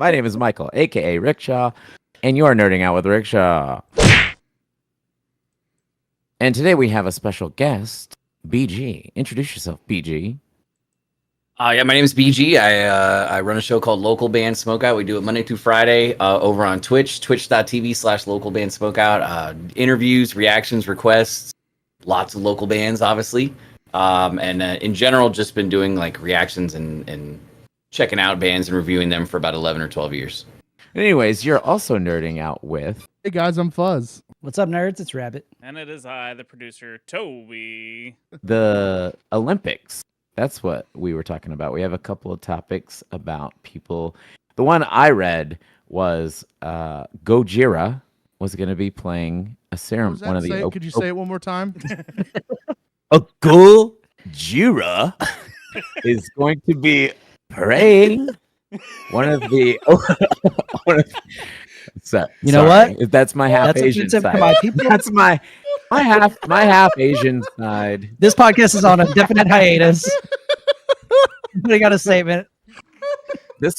My name is Michael, aka Rickshaw, and you're nerding out with Rickshaw. And today we have a special guest, BG. Introduce yourself, BG. Yeah, my name is BG. I run a show called Local Band Smokeout. We do it Monday through Friday over on Twitch, twitch.tv/localbandsmokeout. Interviews, reactions, requests, lots of local bands, obviously. And in general, just been doing like reactions and checking out bands and reviewing them for about 11 or 12 years. Anyways, you're also nerding out with... Hey guys, I'm Fuzz. What's up, nerds? It's Rabbit. And it is I, the producer, Toby. The Olympics. That's what we were talking about. We have a couple of topics about people. The one I read was Gojira was going to be playing a ceremony. One of the Could you say it one more time? Gojira is going to be praying. One of the. You know what? That's my half Asian side. My people. That's my half Asian side. This podcast is on a definite hiatus. I got a statement. This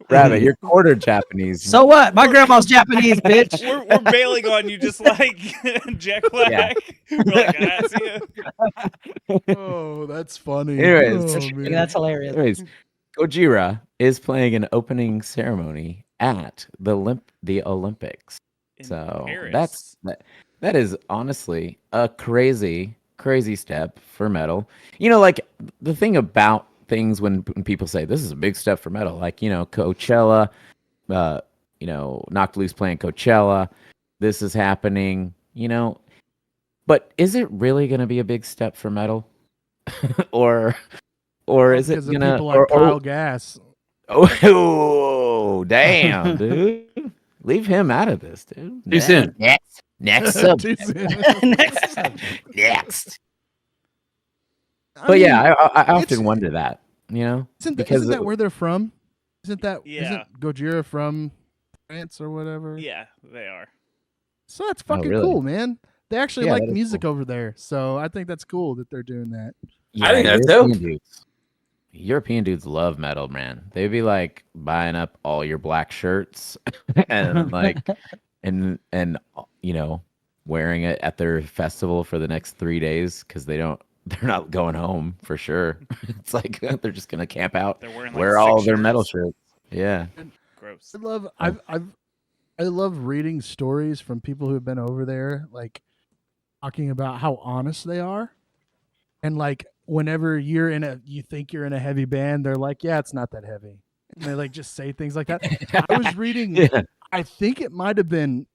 Rabbit, you're quarter Japanese. So what? My grandma's Japanese, bitch. We're bailing on you just like Jack Black. Yeah. We're like, I see you. Oh, that's funny. Anyways, That's hilarious. Anyways, Gojira is playing an opening ceremony at the Olympics. In So Paris. that is honestly a crazy step for metal. You know, like the thing about things when people say this is a big step for metal, like, you know, Coachella, Knocked Loose playing Coachella, this is happening, you know, but is it really going to be a big step for metal? or is it gonna people like Kyle Gass? Oh, damn, dude. Leave him out of this, dude. Too soon. Next up. Too soon. Next. But yeah, I often wonder that, you know, Isn't that where they're from? Isn't Gojira from France or whatever? Yeah, they are. So that's fucking really? cool, man. They actually Yeah, like that is music cool. over there, so I think that's cool that they're doing that. Yeah, I think that's dope. European dudes love metal, man. They'd be like buying up all your black shirts and like and you know, wearing it at their festival for the next 3 days because they're not going home for sure. It's like they're just gonna camp out, They're wearing like wear all six their metal shirts. shirts. Yeah. Gross. I love reading stories from people who have been over there, like talking about how honest they are, and like whenever you think you're in a heavy band, they're like, yeah, it's not that heavy, and they like just say things like that. I was reading, Yeah. I think it might have been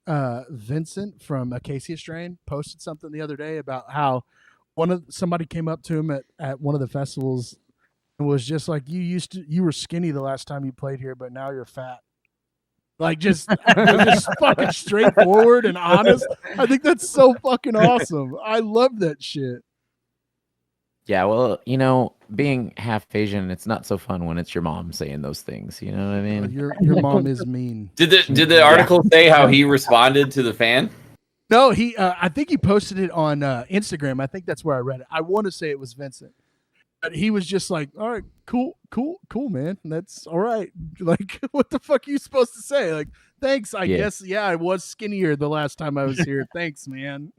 Vincent from Acacia Strain posted something the other day about how somebody came up to him at one of the festivals and was just like, you were skinny the last time you played here, but now you're fat. Like just fucking straightforward and honest. I think that's so fucking awesome. I love that shit. Yeah, well, you know, being half Asian, it's not so fun when it's your mom saying those things. You know what I mean? Your mom is mean. Did the article say how he responded to the fan? No, I think he posted it on Instagram. I think that's where I read it. I want to say it was Vincent. But he was just like, all right, cool, man. That's all right. Like, what the fuck are you supposed to say? Like, thanks, I guess. Yeah, I was skinnier the last time I was here. Thanks, man.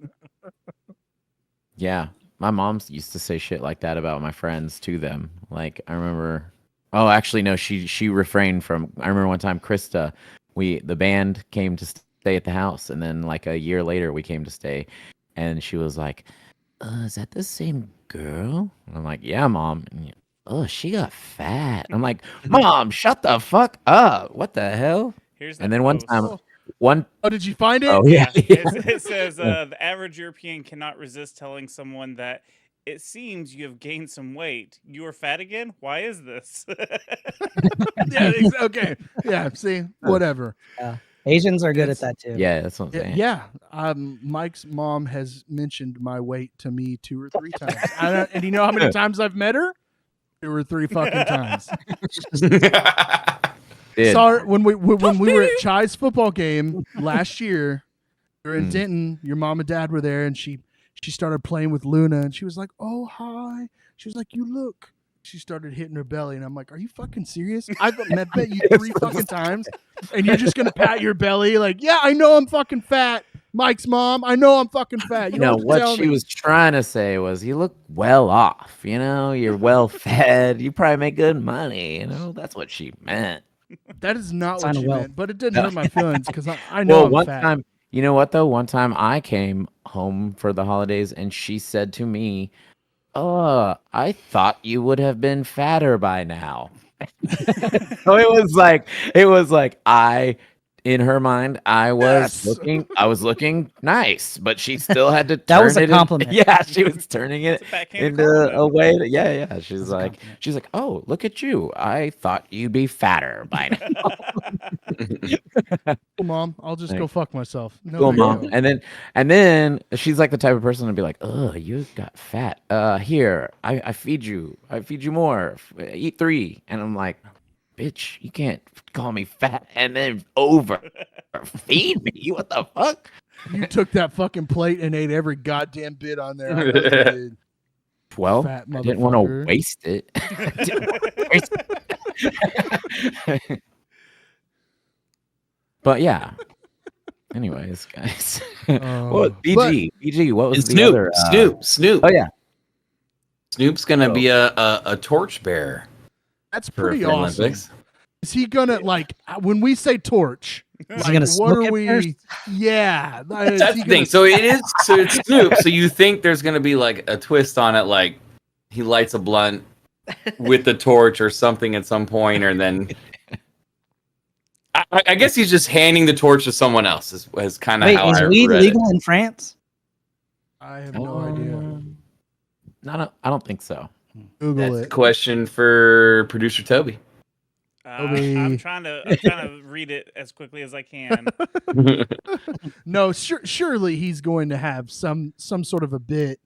Yeah. My mom used to say shit like that about my friends to them. Like, I remember... Oh, actually, no, she refrained from... I remember one time, Krista, the band came to stay at the house, and then, like, a year later, we came to stay, and she was like, is that the same girl? And I'm like, yeah, Mom. And, oh, she got fat. I'm like, Mom, shut the fuck up. What the hell? And then one time... Oh, did you find it? Oh, yeah. It says the average European cannot resist telling someone that it seems you have gained some weight. You are fat again? Why is this? Yeah, okay. Yeah, see, whatever. Asians are good at that too. Yeah, that's what I'm saying. Yeah. Mike's mom has mentioned my weight to me 2 or 3 times. And you know how many times I've met her? 2 or 3 fucking times. Saw her when we were at Chai's football game last year. We were in Denton. Your mom and dad were there, and she started playing with Luna, and she was like, "Oh, hi." She was like, "You look She started hitting her belly, and I'm like, "Are you fucking serious? I've bet you 3 fucking times, and you're just gonna pat your belly like, yeah, I know I'm fucking fat, Mike's mom. I know I'm fucking fat. You You know don't have to what tell she me." was trying to say was, you look well off. You know, you're well fed. You probably make good money. You know, that's what she meant. That is not Sign what of she wealth. meant, but it didn't hurt my feelings because I know Well, I'm one fat. time, you know what though? One time I came home for the holidays, and she said to me, I thought you would have been fatter by now." So it was like in her mind, I was Yes. looking nice, but she still had to That turn was a it compliment. Yeah, she was turning it It's a backhanded into compliment. a way that, yeah. She's That's a like, compliment. "Oh, look at you. I thought you'd be fatter by now." Cool, Mom, I'll just go Like, fuck myself. No cool, big Mom. deal. And then she's like the type of person to be like, "Oh, you got fat. Here, I feed you. I feed you more. Eat 3." And I'm like, "Bitch, you can't call me fat and then feed me. What the fuck?" You took that fucking plate and ate every goddamn bit on there. I know you did. Well, Fat I didn't want to motherfucker. waste it. I didn't wanna waste it. But yeah. Anyways, guys. What BG? What was And the Snoop, other? Snoop. Oh yeah. Snoop's gonna be a torchbearer That's for pretty the awesome. Olympics. Is he gonna like when we say torch? Is he gonna what smoke are it we? first? Yeah, is That's he the thing. gonna- So it's Snoop. So you think there's gonna be like a twist on it, like he lights a blunt with the torch or something at some point, or then I guess he's just handing the torch to someone else. Is kind of Wait, how is I weed read legal in France? I have no idea. I don't think so. Google That's the it. question for producer Toby. Toby. I'm trying to read it as quickly as I can. No, surely he's going to have some sort of a bit,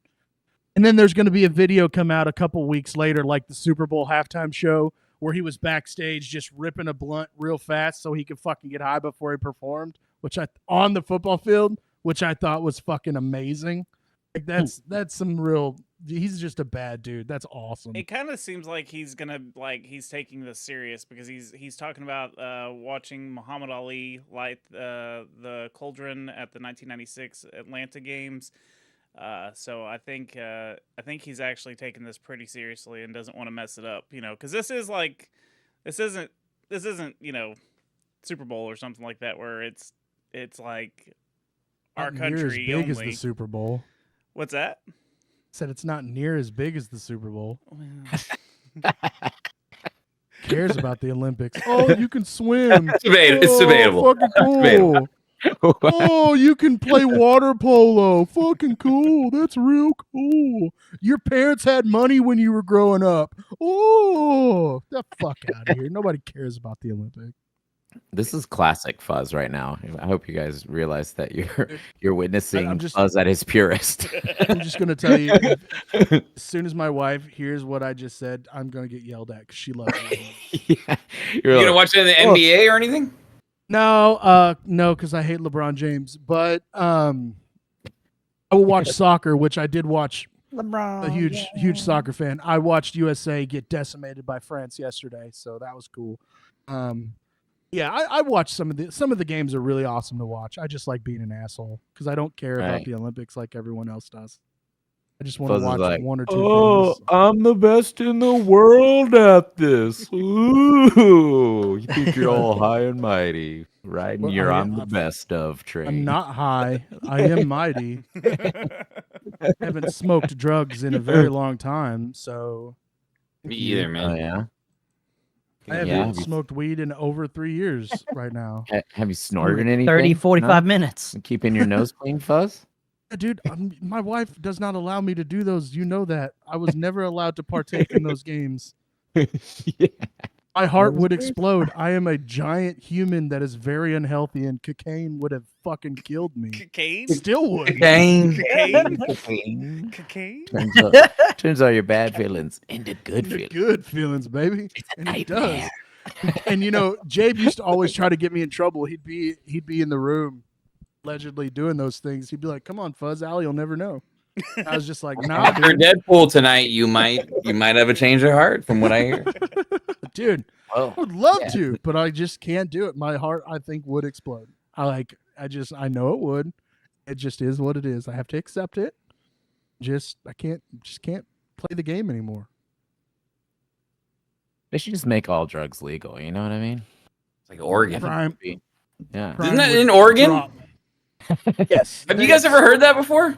and then there's going to be a video come out a couple weeks later, like the Super Bowl halftime show, where he was backstage just ripping a blunt real fast so he could fucking get high before he performed, on the football field, which I thought was fucking amazing. Like that's some real. He's just a bad dude. That's awesome. It kind of seems like he's taking this serious because he's talking about watching Muhammad Ali light the cauldron at the 1996 Atlanta games. So I think he's actually taking this pretty seriously and doesn't want to mess it up, because this isn't Super Bowl or something like that where it's like our Not near as country big as only. the Super Bowl. What's that? Said it's not near as big as the Super Bowl. Cares about the Olympics? Oh, you can swim. It's debatable. Fucking cool. Debatable. Oh, you can play water polo. Fucking cool. That's real cool. Your parents had money when you were growing up. Oh, the fuck out of here. Nobody cares about the Olympics. This is classic Fuzz right now. I hope you guys realize that you're witnessing I'm just- Fuzz at his purest. I'm just going to tell you, as soon as my wife hears what I just said, I'm going to get yelled at because she loves it. Yeah. You gonna watch it in the NBA or anything? No, because I hate LeBron James. But I will watch soccer, which I did watch. LeBron. A huge soccer fan. I watched USA get decimated by France yesterday, so that was cool. Yeah, I watched some of the games are really awesome to watch. I just like being an asshole because I don't care about Right. the Olympics like everyone else does. I just want to Fuzz is watch like, one or two "Oh, things. I'm the best in the world at this. Ooh, you think you're all high and mighty, right? Well, And you're I on mean, the best of train." I'm not high. I am mighty. I haven't smoked drugs in a very long time, so Me either, man. Oh yeah. I haven't Yeah. smoked weed in over 3 years right now. Have you snorted anything? 30, 45 No? minutes. Keeping your nose clean, Fuzz? Yeah, dude, my wife does not allow me to do those. You know that. I was never allowed to partake in those games. Yeah. My heart would explode. I am a giant human that is very unhealthy, and cocaine would have fucking killed me. Cocaine? Still would. Dang. Cocaine? Cocaine? Turns out your bad feelings into good feelings. Good feelings, baby. And it does. nightmare. And Jabe used to always try to get me in trouble. He'd be in the room allegedly doing those things. He'd be like, "Come on, Fuzz, Allie will never know." I was just like, nah, After dude. Deadpool tonight, you might have a change of heart, from what I hear. Dude, Oh, I would love yeah. to, but I just can't do it. My heart, I think, would explode. I know it would. It just is what it is. I have to accept it. I can't play the game anymore. They should just make all drugs legal. You know what I mean? It's like Oregon. Crime, Yeah. crime Isn't that would in Oregon? drop. Yes. Have you guys ever heard that before?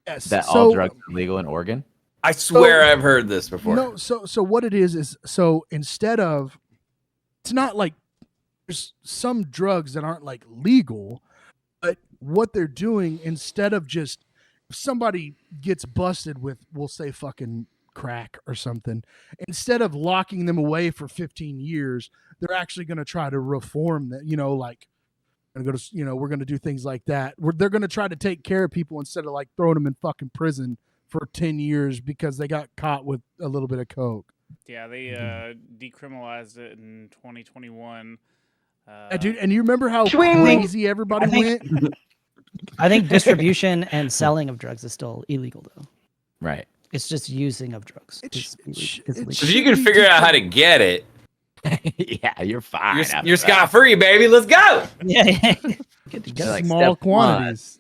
Yes. That So- all drugs are legal in Oregon. I swear I've heard this before. No, so what it is so instead of, it's not like there's some drugs that aren't like legal, but what they're doing, instead of just, if somebody gets busted with, we'll say fucking crack or something, instead of locking them away for 15 years, they're actually going to try to reform that, like, we're going to do things like that. They're going to try to take care of people instead of like throwing them in fucking prison for 10 years because they got caught with a little bit of coke. Yeah, they decriminalized it in 2021. Dude, and you remember how Swing. crazy everybody I think- went? I think distribution and selling of drugs is still illegal, though. Right. It's just using of drugs. It's- is it's- illegal. So if you can figure out how to get it, Yeah, you're fine. after you're that. scot free, baby. Let's go. Yeah, yeah. Good to go. Like Small step quantities,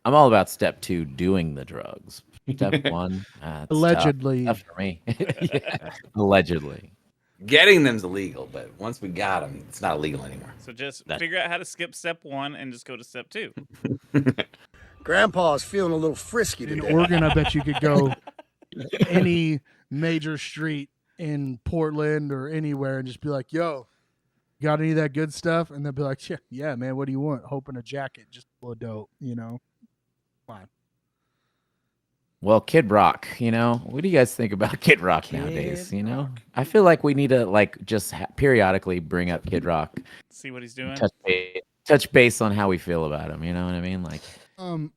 I'm all about step 2, doing the drugs. Step 1, it's Allegedly. tough for me. Yeah. Allegedly. Getting them's illegal, but once we got them, it's not illegal anymore. So just That- figure out how to skip step 1 and just go to step 2. Grandpa's feeling a little frisky In today. Oregon, I bet you could go any major street in Portland or anywhere and just be like, yo, got any of that good stuff? And they'll be like, yeah, man, what do you want? Hoping a jacket, just full of dope, Fine. Well, Kid Rock, what do you guys think about Kid Rock nowadays? I feel like we need to just periodically bring up Kid Rock, See what he's doing. touch base on how we feel about him. You know what I mean? Like,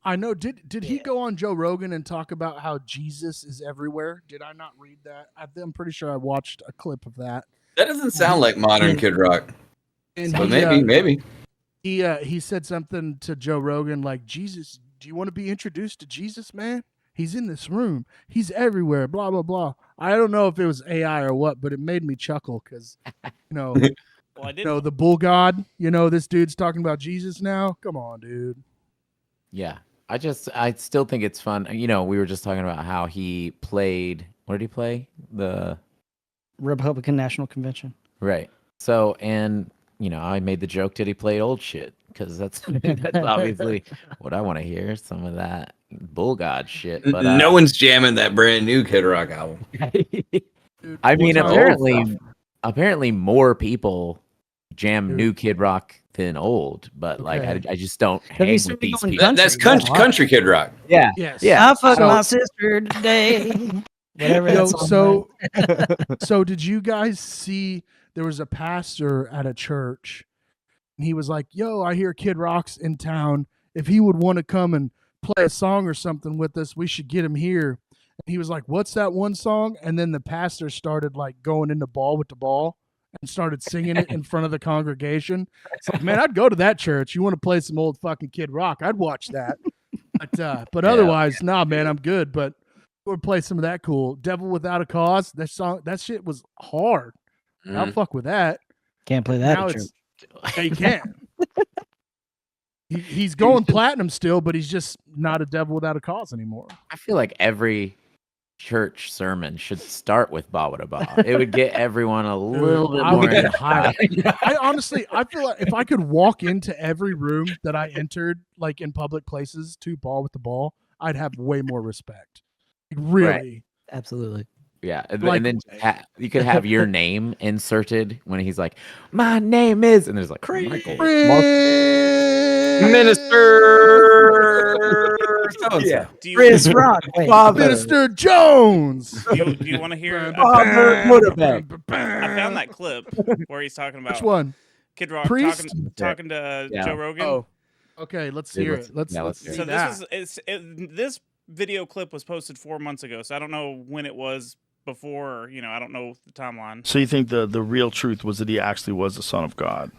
I know. Did he go on Joe Rogan and talk about how Jesus is everywhere? Did I not read that? I'm pretty sure I watched a clip of that. That doesn't sound like modern Kid Rock. And But he, maybe. he said something to Joe Rogan like, Jesus, do you want to be introduced to Jesus, man? He's in this room. He's everywhere. Blah blah blah. I don't know if it was AI or what, but it made me chuckle because, Well, I did. the bull god. This dude's talking about Jesus now. Come on, dude. yeah, I still think it's fun. We were just talking about how he played. What did he play? The Republican National Convention. Right. So, and I made the joke, did he play old shit? Because that's obviously what I want to hear. Some of that bull god shit. But No one's jamming that brand new Kid Rock album. Dude, I mean, what's our- apparently more people jam Dude. new Kid Rock than old, but Okay. I just don't Have hang you with seen me these going people. That's Country, country Kid Rock. Yeah. Yes. Yeah. I fucked So- my sister today. Whatever. Yo, that song so did you guys see there was a pastor at a church and he was like, yo, I hear Kid Rock's in town. If he would want to come and play a song or something with us, we should get him here. And he was like, what's that one song? And then the pastor started like going into ball with the ball and started singing it in front of the congregation. It's like, man, I'd go to that church. You want to play some old fucking Kid Rock? I'd watch that. But otherwise, nah, man, I'm good. But we would play some of that cool Devil Without a Cause. That shit was hard. I'll fuck with that. Can't play that. Now at it's church. yeah, you can. He's going platinum still, but he's just not a Devil Without a Cause anymore. I feel like every church sermon should start with Ba Wada Ba. It would get everyone a little bit I more. would get into hyped. that. I feel like if I could walk into every room that I entered, like in public places, to Ball with the Ball, I'd have way more respect. Like, really. Absolutely. Yeah, and, Like- and then you could have your name inserted when he's like, "My name is," and there's like Michael. Minister. Yeah. Do you, Chris Rock. Wait. Minister Jones. do you want to hear? Father Motorbag. I found that clip where he's talking about Which one? Kid Rock Priest? talking to Yeah. Joe Rogan. Oh, okay. Let's Dude, hear let's- it. Let's yeah, let's let's see hear So this video clip was posted 4 months ago. So I don't know when it was before. I don't know the timeline. So you think the real truth was that he actually was the Son of God?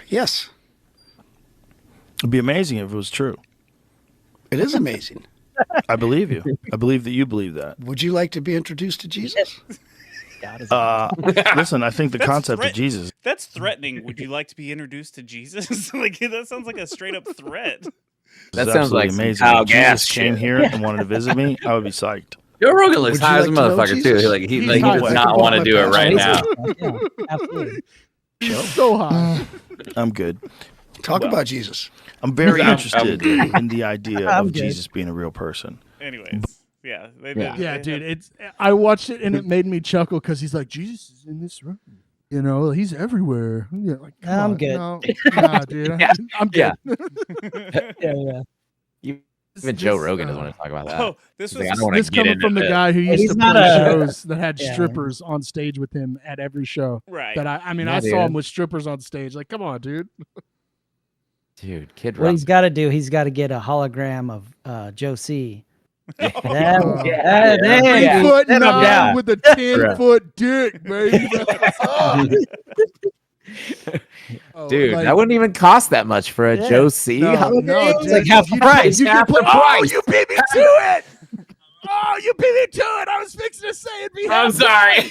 Yes. It'd be amazing if it was true. It is amazing. I believe you. I believe that you believe that. Would you like to be introduced to Jesus? Listen, I think the That's concept of Jesus. That's threatening. Would you like to be introduced to Jesus? Like that sounds like a straight up threat. That is sounds absolutely like some amazing. Kyle If Jesus Gass came shit. here and wanted to visit me, I would be psyched. Joe Rogan looks Would you high as a like to know motherfucker too. Jesus? He He's high. does I not can want to put do my it right pants now. on. Yeah, absolutely. He's so high. I'm good. Talk about Jesus. I'm very I'm interested good. in the idea I'm of good. Jesus being a real person. Anyways, yeah, they Yeah. did. Yeah, they dude. had- I watched it and it made me chuckle because he's like, Jesus is in this room. You know, he's everywhere. Yeah, like, come I'm on. good. No, nah, dude. Yeah. I'm good. Yeah. Even Joe Rogan doesn't want to talk about that. Oh, this He's was like, I don't want to This get coming into from the it. guy who used He's to not play a- shows that had Yeah. strippers on stage with him at every show. right. That I mean, Yeah, I saw him dude. with strippers on stage. Like, come on, dude. Dude, Kid What Rock. he's got to do, he's got to get a hologram of Joe C. Yeah. There 3'9" Then I'm down. with a 10-foot dick, baby. Oh, Dude, like, that wouldn't even cost that much for a Yeah. Joe C. no, hologram. no, It's dude. like half the price. You Half could the play, price. you beat me to it. Oh, you beat me to it. I was fixing to say it'd be I'm half sorry.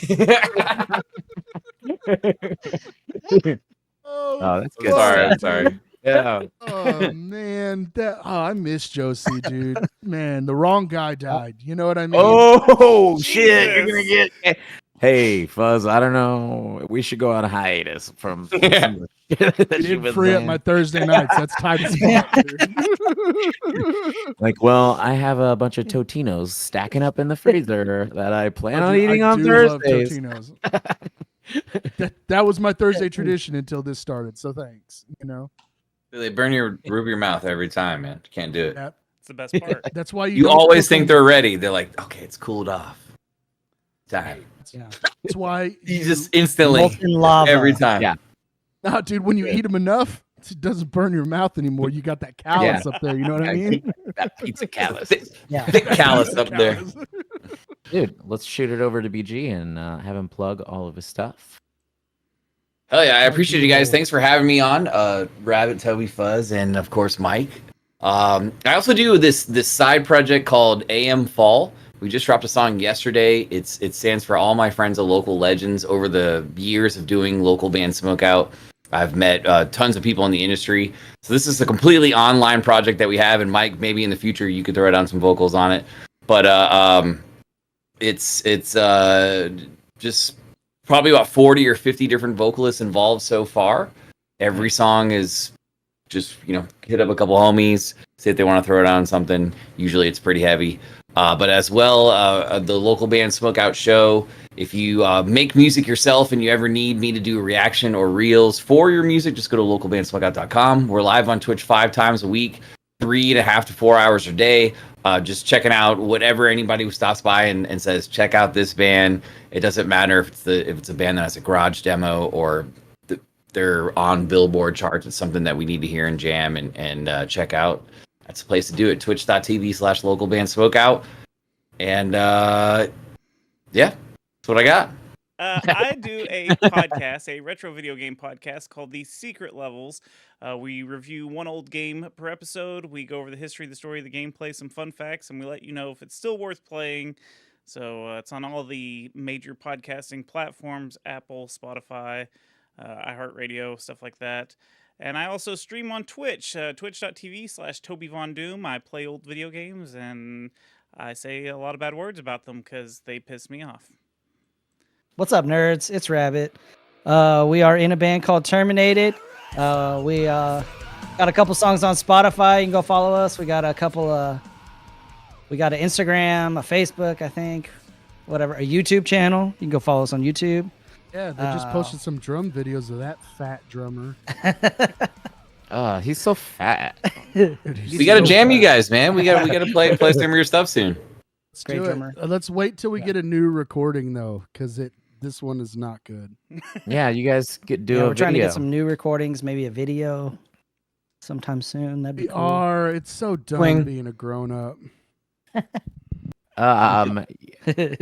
Oh, that's good. fuck, Sorry, I'm dude. sorry. Yeah. Oh man, I miss Josie, dude. Man, the wrong guy died. You know what I mean? Oh shit! You're Jesus. gonna get. Hey, Fuzz. I don't know. We should go on a hiatus from. some of the shit that You you've been didn't free up saying. my Thursday nights. That's tight as fuck, dude. Like, well, I have a bunch of Totinos stacking up in the freezer that I plan on do- eating I on do love Thursdays. Totino's. that was my Thursday tradition until this started. So thanks. You know, They burn your mouth every time, man. You can't do it. yeah, It's the best part. that's why You don't always cook think them. they're ready. They're like, okay, it's cooled off. Time. Yeah. That's why You just instantly Molten lava. every time. Yeah. no, dude. When you eat them enough, it doesn't burn your mouth anymore. You got that callus up there. You know what I mean? That pizza callus. Yeah. Thick callus up there. Callus. Dude, let's shoot it over to BG and have him plug all of his stuff. Hell yeah, I appreciate you guys. Thanks for having me on. Rabbit, Toby, Fuzz, and of course Mike. I also do this side project called AM Fall. We just dropped a song yesterday. It stands for All My Friends Are Local Legends. Over the years of doing local band Smokeout, I've met tons of people in the industry. So this is a completely online project that we have. And Mike, maybe in the future you could throw down some vocals on it. But it's just probably about 40 or 50 different vocalists involved so far. Every song is just, hit up a couple homies, see if they want to throw it on something. Usually it's pretty heavy. But as well, the local band Smokeout show. If you make music yourself and you ever need me to do a reaction or reels for your music, just go to localbandsmokeout.com. We're live on Twitch 5 times a week, 3.5 to 4 hours a day. Just checking out whatever anybody who stops by and says, check out this band. It doesn't matter if it's a band that has a garage demo or they're on Billboard charts. It's something that we need to hear and jam and check out. That's the place to do it. Twitch.tv/localbandsmokeout. And yeah, that's what I got. I do a podcast, a retro video game podcast called The Secret Levels. We review one old game per episode. We go over the history, the story, the gameplay, some fun facts, and we let you know if it's still worth playing. So it's on all the major podcasting platforms, Apple, Spotify, iHeartRadio, stuff like that. And I also stream on Twitch, twitch.tv/TobyVonDoom. I play old video games, and I say a lot of bad words about them because they piss me off. What's up, nerds? It's Rabbit. We are in a band called Terminated. We got a couple songs on Spotify. You can go follow us. We got a couple. We got an Instagram, a Facebook, I think, whatever, a YouTube channel. You can go follow us on YouTube. Yeah, they just posted some drum videos of that fat drummer. He's so fat. Dude, We got to so jam you fat. guys, man. We got to play some of your stuff soon. Let's Great do it. drummer. Let's wait till we get a new recording though, because this one is not good. Yeah, you guys do Yeah, a we're trying to video. get some new recordings, maybe a video sometime soon. That'd be We cool. are. It's so dumb Swing. being a grown up. Hi,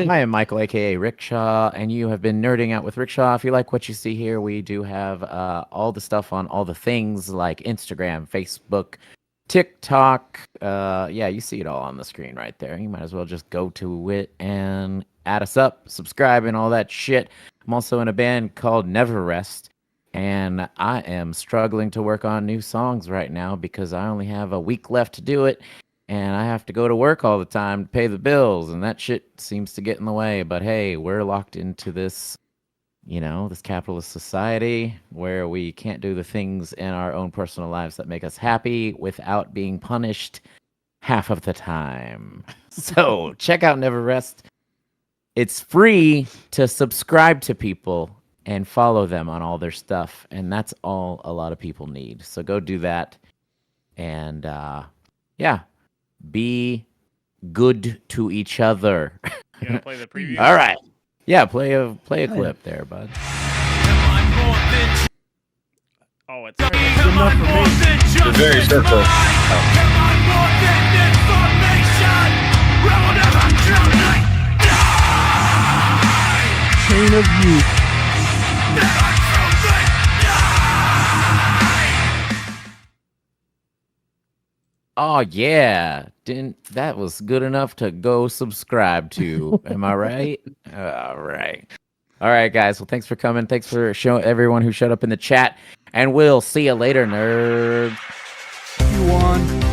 I'm Michael, aka Rickshaw, and you have been nerding out with Rickshaw. If you like what you see here, we do have all the stuff on all the things like Instagram, Facebook, TikTok. Yeah, you see it all on the screen right there. You might as well just go to it and add us up, subscribe, and all that shit. I'm also in a band called Never Rest, and I am struggling to work on new songs right now because I only have a week left to do it, and I have to go to work all the time to pay the bills, and that shit seems to get in the way. But hey, we're locked into this, this capitalist society where we can't do the things in our own personal lives that make us happy without being punished half of the time. So check out Never Rest. It's free to subscribe to people and follow them on all their stuff. And that's all a lot of people need. So go do that. And yeah, be good to each other. You gonna play the preview? All right. Yeah, play a clip there, bud. Oh, it's It's very circle. Chain of youth. Oh yeah, that was good enough to go subscribe to? Am I right? All right, guys. Well, thanks for coming. Thanks for everyone who showed up in the chat, and we'll see you later, nerds. You won.